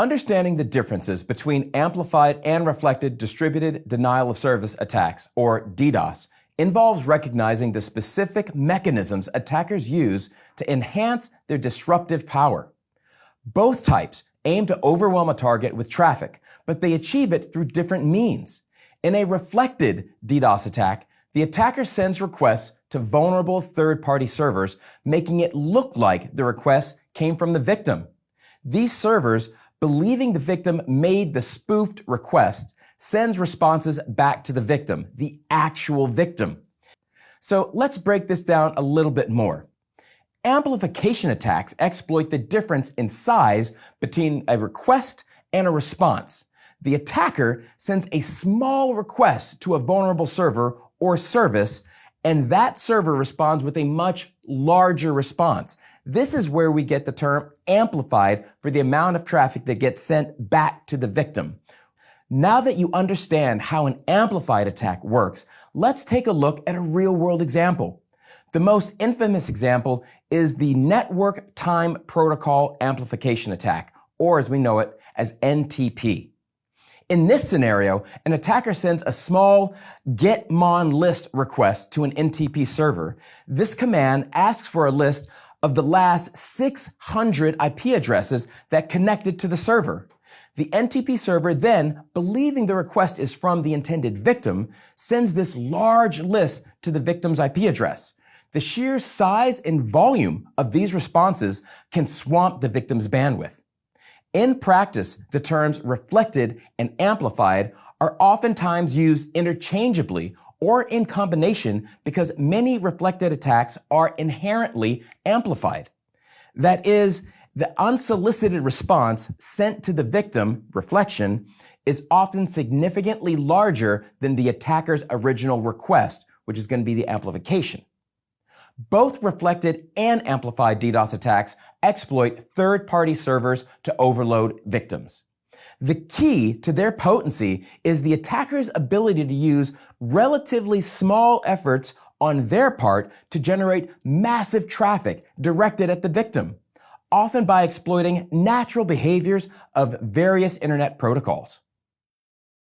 Understanding the differences between amplified and reflected distributed denial of service attacks, or DDoS, involves recognizing the specific mechanisms attackers use to enhance their disruptive power. Both types aim to overwhelm a target with traffic, but they achieve it through different means. In a reflected DDoS attack, the attacker sends requests to vulnerable third-party servers, making it look like the request came from the victim. These servers, believing the victim made the spoofed request, sends responses back to the victim, the actual victim. So let's break this down a little bit more. Amplification attacks exploit the difference in size between a request and a response. The attacker sends a small request to a vulnerable server or service, and that server responds with a much larger response. This is where we get the term amplified for the amount of traffic that gets sent back to the victim. Now that you understand how an amplified attack works, let's take a look at a real-world example. The most infamous example is the Network Time Protocol Amplification Attack, or as we know it as NTP. In this scenario, an attacker sends a small getMon list request to an NTP server. This command asks for a list of the last 600 IP addresses that connected to the server. The NTP server then, believing the request is from the intended victim, sends this large list to the victim's IP address. The sheer size and volume of these responses can swamp the victim's bandwidth. In practice, the terms reflected and amplified are oftentimes used interchangeably or in combination because many reflected attacks are inherently amplified. That is, the unsolicited response sent to the victim, reflection, is often significantly larger than the attacker's original request, which is going to be the amplification. Both reflected and amplified DDoS attacks exploit third-party servers to overload victims. The key to their potency is the attacker's ability to use relatively small efforts on their part to generate massive traffic directed at the victim, often by exploiting natural behaviors of various internet protocols.